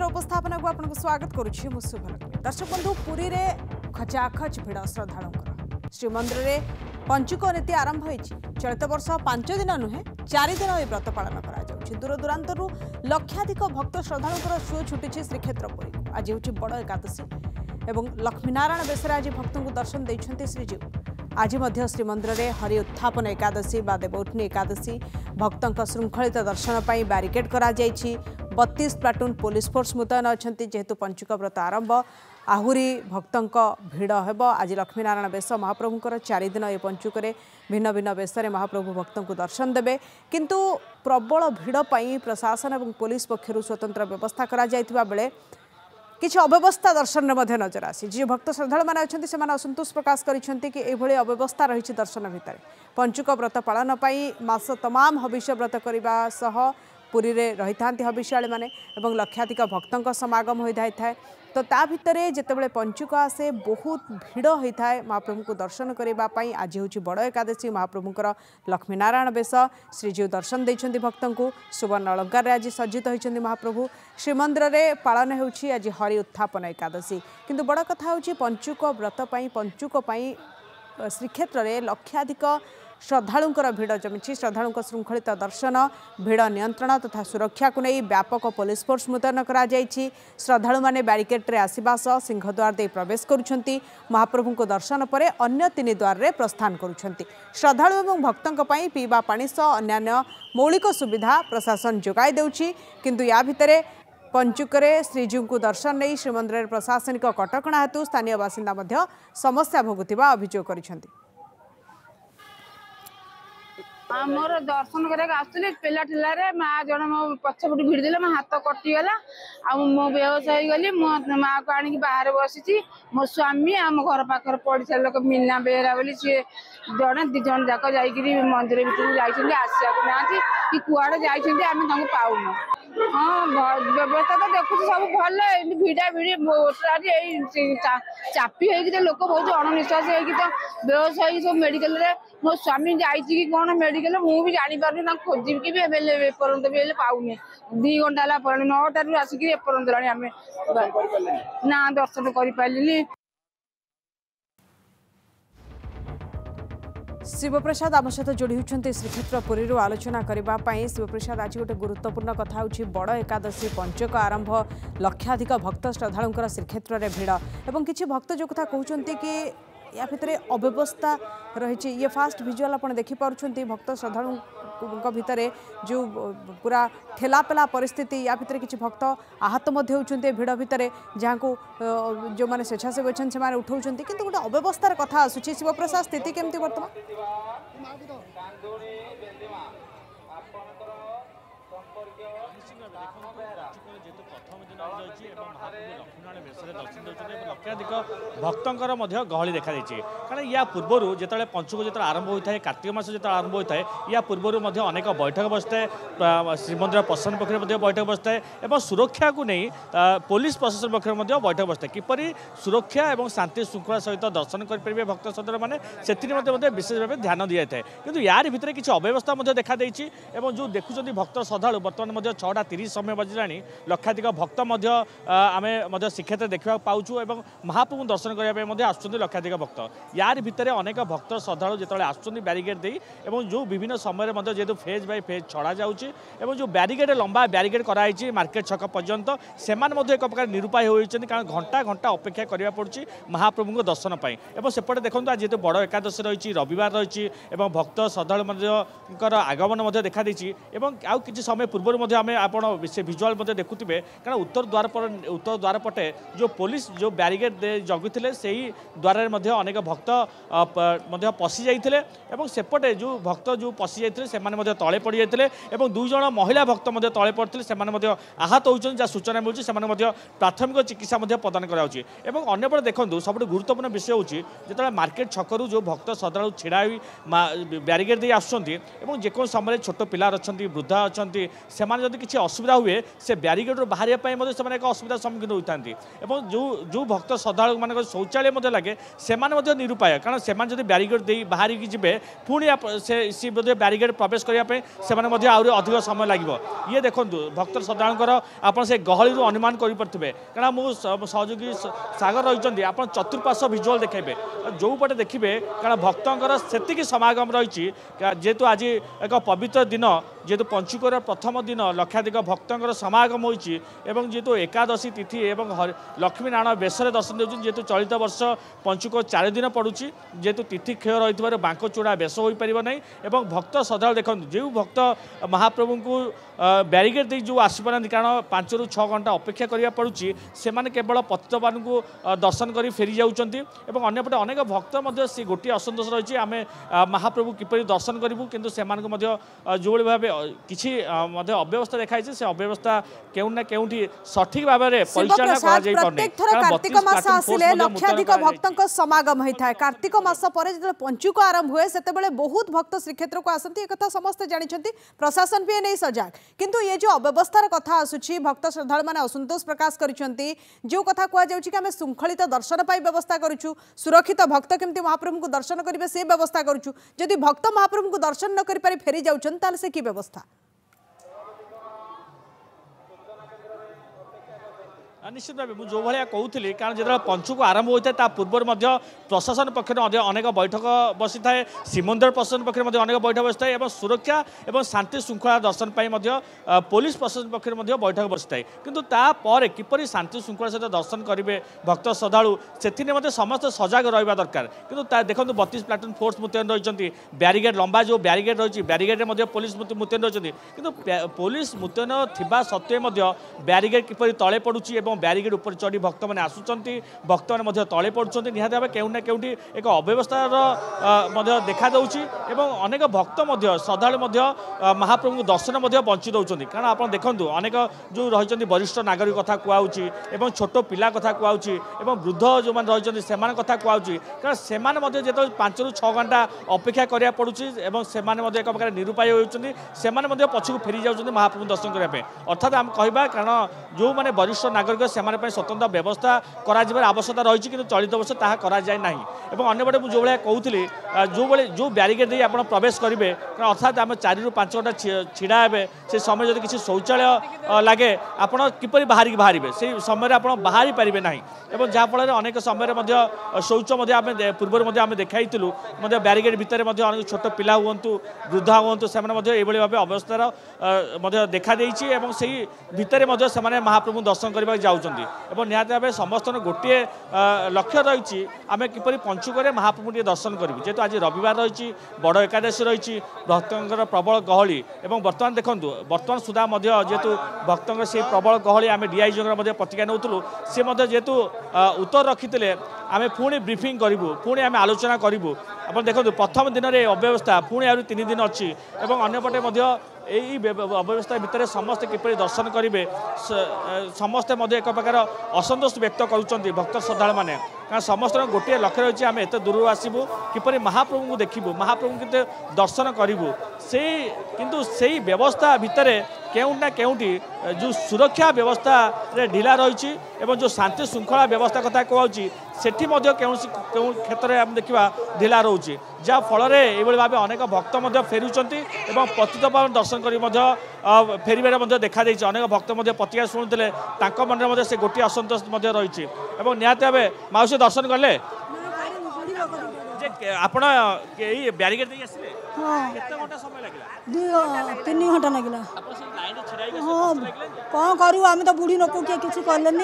चित्र उपस्थापना को आपको स्वागत करुच्ची दर्शक बंधु पुरी रे खचाखच भिड़ श्रद्धालुंकर श्रीमंदिर में पंचुक नीति आरंभ हो चलित वर्ष 5 दिन नुहे 4 दिन यह व्रत पालन कर दूर दूरांतर लक्षाधिक भक्त श्रद्धालुंकर सुओ छुटी श्रीक्षेत्र पुरी आज हूँ बड़ एकादशी एवं लक्ष्मीनारायण बेस आज भक्त को दर्शन देते श्रीजीव आज श्रीमंदिर में हरि उत्थापन एकादशी बा देवउठनी एकादशी भक्तों श्रृंखलित दर्शन पर बारिकेड कर 32 प्लाटून पुलिस फोर्स मुतयन अच्छा जेहेतु पंचुक व्रत आरंभ आहुरी भक्तों भिड़ हेब आज लक्ष्मीनारायण बेस महाप्रभुंर 4 दिन ये पंचुक भिन्न भिन्न बेस महाप्रभु भक्तों को दर्शन देवे किंतु प्रबल भिड़ प्रशासन और पुलिस पक्षर स्वतंत्र व्यवस्था करा जायतिबा बेले किसी अव्यवस्था दर्शन में नजर आसी जो भक्त श्रद्धालु मैंने अच्छा से असंतोष प्रकाश करी अव्यवस्था रही दर्शन भितर पंचुक व्रत पालन मास तमाम हविष्य व्रत करने सह पुरी रे रही था हविष्याणी मैंने लक्षाधिक भक्तों समागम होता है तो ता भितर जितेबाला पंचुक आसे बहुत भिड़ होता है महाप्रभु को दर्शन करने आज हूँ बड़ एकादशी महाप्रभुंर लक्ष्मीनारायण बेस श्रीजीव दर्शन देते भक्तों को सुवर्ण अलंकार आज सज्जित होती महाप्रभु श्रीमंदिर में पालन हो आज हरि उत्थापन एकादशी किंतु बड़ कथा हूँ पंचुक व्रत पंचुक श्रीक्षेत्र में लक्षाधिक श्रद्धालुंकर भिड़ जमी श्रद्धालुं श्रृंखलित दर्शन भिड़ नियंत्रण तथा सुरक्षा को नहीं व्यापक पुलिस फोर्स मुतयन करा श्रद्धालु माने बैरिकेड्रे आसवा सह सिंहद्वार दे प्रवेश करुछंती महाप्रभु को दर्शन पर अन्य 3 द्वार रे प्रस्थान करुछंती श्रद्धालु एवं भक्तों पीवा पानी सह अन्य मौलिक सुविधा प्रशासन जोगाई देउछि किंतु या भितरे पंचुकरे श्रीजीव को दर्शन नहीं श्रीमंदिर प्रशासनिक कटकणा हेतु स्थानीय बासिंदा समस्या भोगुथिबा अभियोग करिसेंती मोर दर्शन करते पेला ठेला माँ जन मो पछपट भिड़ दे मो हाथ कटिगला मो बेहोश हो गली मो माँ को आणिक बाहर बसी मो स्वामी आम घर पाखर पड़सा लोक मीना बेहरा बोली सी जड़े 2 जन जाक जा मंदिर भर आसा ना कि कुआड़े जामें पाऊन हाँ व्यवस्था तो देखु सब भल भिड़ा भिड़ी चापी हो लोक बहुत अणनिश्वास हो बेहोश हो सब मेडिकल मो स्वामी जाइए कौन मेडिकल मुझे जानी पार्टी खोजी कि एपर्त भी पाऊनी 2 घंटा है 9टार आसिक एपर्त ना दर्शन कर पारे शिवप्रसाद आम सहित जोड़ी होती श्रीक्षेत्र पुरी आलोचना करने शिवप्रसाद आज गोटे गुरुत्वपूर्ण कथा हूँ बड़ एकादशी पंचक आरंभ लक्षाधिक भक्त श्रद्धालुंकर श्रीक्षेत्र में भिड़ और किसी भक्त जो कथा कहते कि या भितर अव्यवस्था रही ये फास्ट विजुअल आप देखिपुं भक्त श्रद्धालु भितर जो पूरा ठेलापेला परिस्थिति या भितर किसी भक्त आहत होती भिड़ भितर जहाँ को जो मैंने स्वेच्छासेवी अच्छा से उठाऊँ कि गोटे अव्यवस्थार कथा आसूँ शिवप्रसाद स्थिति केमती बर्तमान लक्षाधिक भक्तर गहली देखा कारण या पूर्वर जो पंचुक जो आरंभ होता है कार्तिक मास जो आरंभ होता है या पूर्वर अनेक बैठक बसता है श्रीमंदिर प्रशासन पक्ष बैठक बसता है और सुरक्षा को नहीं पुलिस प्रशासन पक्ष बैठक बसता है किपरि सुरक्षा और शांति श्रृंखला सहित दर्शन करेंगे भक्त श्रद्धा मैंने से विशेष भाव ध्यान दी जाए कि यार भितर किसी अव्यवस्था देखा देती जो देखुं भक्त श्रद्धा बर्तमान 6:30 समय बजला लक्षाधिक भक्त आम श्रीक्षेत्र देखा पाचु और महाप्रभु दर्शन करने आस लक्षाधिक भक्त यार भितर अनेक भक्त श्रद्धा जो आस बैरिकेड दे जो विभिन्न समय जेहेतु फेज बाय फेज छड़ा जाऊँगी जो बैरिकेड लंबा बैरिकेड कराई मार्केट छक पर्यंत से एक प्रकार निरुपाय होती कारण घंटा घंटा अपेक्षा करने पड़ी महाप्रभु को दर्शन पर सेपटे देखो आज जेहेतु बड़ एकादशी रही रविवार रही भक्त श्रद्धा आगमन देखा देती आउ कि समय पूर्व आम आप भिजुआल देखुवे कारण उत्तर द्वार पटे जो पुलिस जो बैरिकेड जगुले से ही द्वार अनेक भक्त पशि जाते सेपटे जो भक्त जो पशि जाते हैं तले पड़ जाते 2 जन महिला भक्त तले पड़ते से आहत होती जहाँ सूचना मिलूँ प्राथमिक चिकित्सा प्रदान करपटे देखो सब गुरुत्वपूर्ण विषय हूँ जो मार्केट छकरू जो भक्त श्रद्धा छिड़ा बैरिकेड दे आसो समय छोट पिला अच्छा वृद्धा अच्छा से किसी असुविधा हुए से बैरिकेड बाहर से एक असुविधार सम्मुखीन होता है जो भक्त श्रद्धालु मान शौचालय लगे से निरुपाय कारण से ब्यारिकेड दे बाहर की जी पुणी सी बोधे ब्यारिकेड प्रवेश करने से अधिक समय लगे ये देखो भक्त श्रद्धालुंकर आप से गहली अनुमान करें कारण मु सहयोगी सागर रही आप चतुर्पार्श्व भिजुआल देखेबे जो पटे देखिए कारण भक्तर से समागम रही जेहेतु आज एक पवित्र दिन जेहेतु पंचुकर प्रथम दिन लक्षाधिक भक्तर समागम होती जेहेतु एकादशी तिथि एवं लक्ष्मी नारायण बेसरे दर्शन देते जेहेतु चलित वर्ष पंचुक 4 दिन पड़ुची जेहेतु तिथि क्षय रही बांक चूड़ा बेस हो पार ना और भक्त श्रद्धा देखो जो भक्त महाप्रभु को ब्यारिकेड दे जो आसपार कारण 5 ରୁ 6 घंटा अपेक्षा करा पड़ुची से केवल पतितवान को दर्शन कर फेरी जाऊँच अंपटे अनेक भक्त से गोटे असंतोष रही आम महाप्रभु किपर दर्शन करूँ कितु से जो भाव किसी अव्यवस्था देखाई से अव्यवस्था केउना केउठी सठिक भाव में परिचालन कार्तिक मास आसिले लक्षाधिक भक्तों समागम होता है कार्तिक मास पर जो पंचुक आरंभ हुए से बहुत भक्त श्रीक्षेत्र को आसती एक समस्ते जानते प्रशासन भी नहीं सजग किंतु ये जो अव्यवस्थार कथा आसूची भक्त श्रद्धालु मैंने असंतोष प्रकाश करिसेंती जो कथा कह जाउची कि आमे श्रृंखलित दर्शन पाई व्यवस्था करूछु सुरक्षित भक्त केमती महाप्रभु को दर्शन करिवे से व्यवस्था करूछु जदि भक्त महाप्रभु को दर्शन न करि पारि फेरी जाउछन ताले से की व्यवस्था निश्चित भाव मुझे जो भाया कहूली कारण जो पंचुक आरंभ होता है पूर्व प्रशासन पक्ष अनेक बैठक बसी था श्रीमंदिर प्रशासन पक्ष अनेक बैठक बसी था और सुरक्षा और शांति श्रृंखला दर्शन पर पुलिस प्रशासन पक्ष बैठक बसी था किंतु तापर किपर शांति श्रृंखला सहित दर्शन करेंगे भक्त श्रद्धालु से समस्त सजग रहा दरकार किंतु देखो 32 प्लाटून फोर्स मुतयन रही ब्यारिकेड लंबा जो ब्यारिकेड रही ब्यारिकेड पुलिस मुतयन रही किंतु पुलिस मुतयन थिबा सत्वे ब्यारिकेड किपर तले पड़ुची ब्यारिकेड ऊपर चढ़ी भक्त मैंने आसुंच भक्त मैंने तले पड़ुंट निहत भाव केउना केउठी एक अव्यवस्थार देखा दूसरी अनेक भक्त श्रद्धालु महाप्रभु को दर्शन बंची दौरान कारण आप देखूँ अनेक जो रही वरिष्ठ नागरिक कथा कहूँ छोट पिला कथा कहूँ वृद्ध जो मैंने रही से कथा कहूँ कारण से जो 5 ରୁ 6 घंटा अपेक्षा करा पड़ुची से एक प्रकार निरुपाय होती से पछक फेरी जाऊँ महाप्रभु दर्शन करने अर्थात आम कहवा कारण जो मैंने वरिष्ठ नागरिक से स्वतंत्र व्यवस्था कर आवश्यकता रही कि चलित वर्ष ताहा करा जाए ना अंपटे मुझे जो भाया कहूली जो ब्यारिकेड दे आप प्रवेश करेंगे अर्थात आम 4 ରୁ 5 घंटा छिड़ा हे से समय जब किसी शौचालय लगे आप किपर बाहर बाहर से समय आप बाहरी पारे ना जहाँफल अनेक समय शौच आम पूर्व आम देखाई ब्यारिकेड भितर अनेक छोट पिला हूँ वृद्धा हूँ से भाव अवस्थार देखा से भितर महाप्रभु दर्शन करने जाऊँगी निहत भाव समस्त गोटे लक्ष्य रही आम किपर पंचुक महाप्रभु दर्शन करूँ जेहेतु आज रविवार रही बड़ एकादशी रही भक्तर प्रबल गहली और बर्तमान देखूँ बर्तमान सुधा जेहेतु भक्तर से प्रबल गहली आम डीआईजी प्रतिज्ञा नौलू सी जेहेतु उत्तर रखी आम पुणी ब्रीफिंग करूँ पुणी आम आलोचना करूँ आप देखो प्रथम दिन में अव्यवस्था पुणी आ 3 दिन अच्छी अंपटे यही अव्यवस्था भितर समस्ते किपर दर्शन करेंगे समस्ते एक प्रकार असंतोष व्यक्त करुँच भक्त श्रद्धालु मैंने कारण समस्त गोटे लक्ष्य रही आम एत दूर आसबू किपर महाप्रभु को देखू महाप्रभु के दर्शन करूँ से किंतु से व्यवस्था भितर केउना केउठी जो सुरक्षा व्यवस्था ढिला रही जो शांति श्रृंखला व्यवस्था कथा कहूँ सेठी क्षेत्र में आम देखा ढिला रोचे जहाँ फल ये भाव अनेक भक्त फेरुंट पतितपावन दर्शन कर फेरवे देखा अनेक भक्त प्रतिक्रिया शुणुते मन से गोटे असंतोष रही निहत भाव माउसी दर्शन कले आपण ब्यारिकेड दे आसिले केते घंटा समय लागला 3 घंटा लागला हाँ कौन करूँ आम तो बुढ़ी लोक किसी कलेनी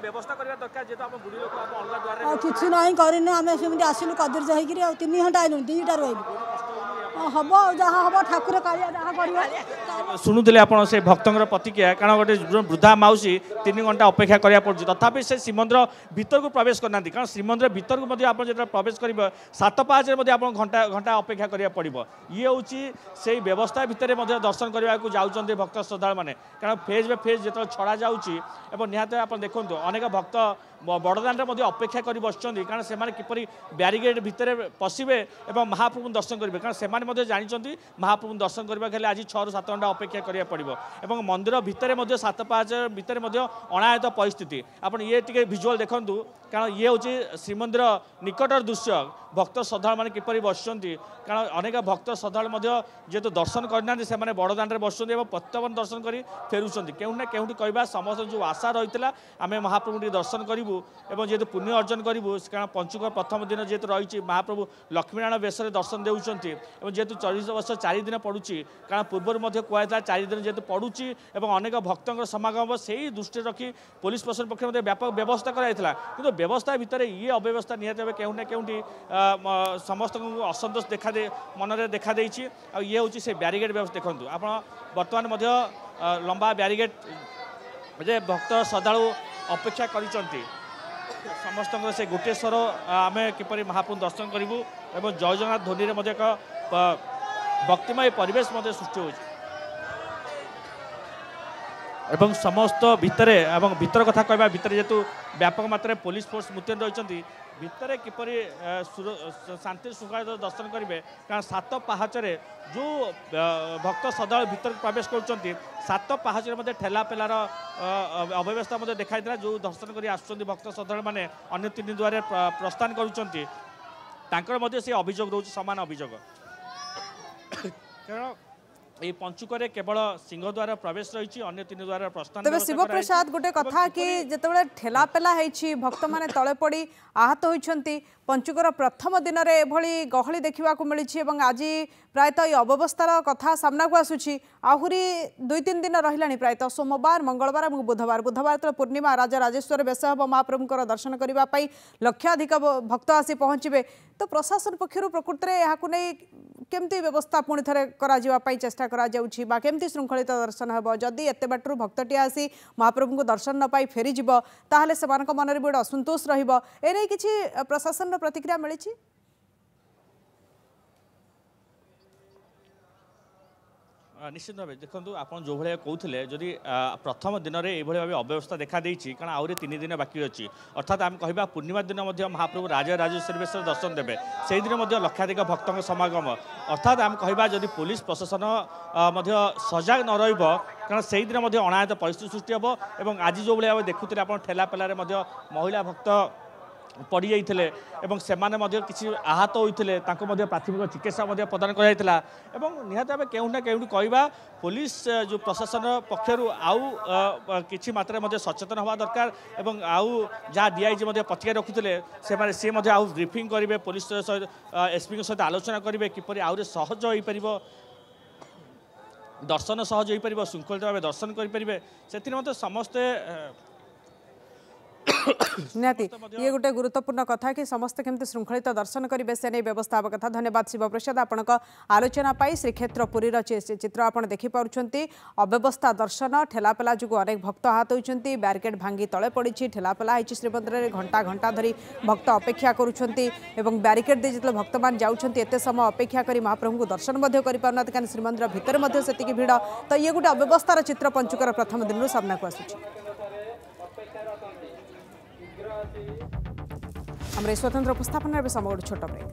व्यवस्था करबा दरकार जे तो आप बुढ़ी लोक आप अलग द्वार किसी नहीं करने आम सेमती आसिलु कदर्ज होकर 3 घंटा आइलु 2टा रही हम जहाँ हम ठाकुर कालिया जहाँ कर शुणुले आप से भक्तर प्रतिक्रिया कारण गोटे वृद्धा माउसी 3 घंटा अपेक्षा करा पड़ी तथापि से श्रीमंदिर भीतर को प्रवेश करना कारण श्रीमंदिर भीतर को जो प्रवेश कर 7 पाँच आप घंटा घंटा अपेक्षा करा पड़ो ये हूँ से व्यवस्था भितर दर्शन करने को जाऊँच भक्त श्रद्धालु मैंने कारण फेज बाय फेज जो छड़ा जाऊँगी निहत आप देखो अनेक भक्त बड़दान अपेक्षा कर बस कारण से किपर ब्यारिकेड भितर पशिबे और महाप्रभु दर्शन करेंगे कारण से मैंने जानी महाप्रभु दर्शन करने के लिए आज 6 ରୁ 7 घंटा अपेक्षा करा पड़ो और मंदिर भितर 7 पाँच भितर अनायत परिस्थिति आप ये टे भिजुआल देखूँ कारण ये हूँ श्रीमंदिर निकटर दृश्य भक्त श्रद्धा मैंने किपर बसुँच कारण अनेक भक्त श्रद्धा जेहेतु दर्शन करना से बड़दाण्ड बस प्रत्यावन दर्शन कर फेरुंट केउना केउठी कहवा समस्त जो आशा रही है आम महाप्रभु दर्शन करूँ और जेहेतु पुण्य अर्जन करूँ कारण पंचुक प्रथम दिन जेहेतु रही महाप्रभु लक्ष्मीनारायण बेश दर्शन देउछंती और जेहेतु 40 वर्ष 4 दिन पड़ुची कारण पूर्वर कहता 4 दिन जेहेतु पड़ुची और अनेक भक्तों समागम से ही दृष्टि रखी पुलिस प्रशासन पक्ष व्यापक व्यवस्था कराइला कि व्यवस्था भितर ये अव्यवस्था निहत भाव केउना केउठी समस्त असंतोष मनरे देखा देइछि आ ये हूँ से ब्यारिगेड व्यवस्था देखूँ आप बर्तमान लंबा ब्यारिगेड जे भक्त श्रद्धालु अपेक्षा करिसंती समस्त से गोटे स्वर आम किपर महाप्रभु दर्शन करूँ और जय जगन्नाथ ध्वनि में एक भक्तिमय परिवेश सृष्टि हो समस्त भितर भीतर कथा कहवा भितर जेहेतु व्यापक मात्रा पुलिस फोर्स मुतयन रही भितर किपर शांति श्रृंखला दर्शन करेंगे कारण 7 पाहाचरे जो भक्त श्रद्धालु भीतर प्रवेश कर 7 पाहाचरे ठेला पेलार अव्यवस्था देखा जो दर्शन कर भक्त श्रद्धालु मैंने अन्य 3 द्वार प्रस्थान कर से अभियोग रोच सामान अभियोग कारण ये पंचुकरे केवल सिंहद्वार प्रवेश रही अन्य 3 द्वार प्रस्थान तबे शिवप्रसाद गोटे कथा कि जिते ठेला पेला भक्त माने तले पड़ी आहत होइछंती पंचुकर प्रथम दिन में एभली गहली देखा मिली आज प्रायतः ये अव्यवस्थार कथा सामना को आसूची आहरी 2-3 दिन रहा प्रायतः सोमवार मंगलवार और बुधवार तो पूर्णिमा राजा राजेश्वर बेश हम महाप्रभुकर दर्शन करने लक्षाधिक भक्त आसी पहुँचे तो प्रशासन पक्षर प्रकृति में यहाँ नहीं केमती व्यवस्था पुणी थे चेष्टा करमती श्रृंखलित दर्शन हे जदि एत बाटू भक्तटी आसी महाप्रभु को दर्शन न पाई फेरीज ताहले से मन में गोटे असंतोष रही किसी प्रशासन प्रतिक्रिया मिली निश्चित भाव देखो आप जो भाई कहते जदि प्रथम दिन में यह भाव अव्यवस्था देखा देती कारण आहरी 3 दिन बाकी अच्छी अर्थात आम कह पूर्णिमा दिन महाप्रभु राजा राजेश्वर बेश दर्शन देवे से दिन लक्षाधिक भक्तों समागम अर्थात आम कह जदि पुलिस प्रशासन सजग न कारण से दिन अनायत परिस्थिति सृष्टि हम और आज जो भाई देखुते आप ठेला पेलार महिला भक्त पड़ जाते से किसी आहत होते प्राथमिक चिकित्सा प्रदान कराइला निहत भाव केउना केउठी कहवा पुलिस जो प्रशासन पक्षर आउ किछि मात्रा सचेतन हवा दरकार एवं आउ जहाँ डीआईजी पत्रिका रखुते सी आउ ब्रीफिंग करेंगे पुलिस एसपी सहित आलोचना करेंगे किपर आउे सहज हो पार दर्शन सहज हो पार श्रृंखलित भाव दर्शन करेंगे से समस्ते निहाती ये गोटे गुरुत्वपूर्ण कथा कि समस्त केमती श्रृंखलित दर्शन करेंगे से नहीं व्यवस्था हवा कथा धन्यवाद शिवप्रसाद आपण आलोचना पाई श्रीक्षेत्र पुरीर चित्र आपड़ देखिपुंट अव्यवस्था दर्शन ठेलापेला जो अनेक भक्त आहत होती ब्यारिकेड भांगी तले पड़ी ठेलापेला श्रीमंदिर में घंटा घंटा धरी भक्त अपेक्षा करुँच ब्यारिकेड दे जो भक्त मान जाऊँच एत समय अपेक्षा कर महाप्रभु को दर्शन करना कारण श्रीमंदिर भितर से भिड़ तो ये गोटे अव्यवस्थार चित्र पंचुकर प्रथम दिन सामना को आसूची हमारे स्वतंत्र उपस्थापन समय छोट ब्रेक।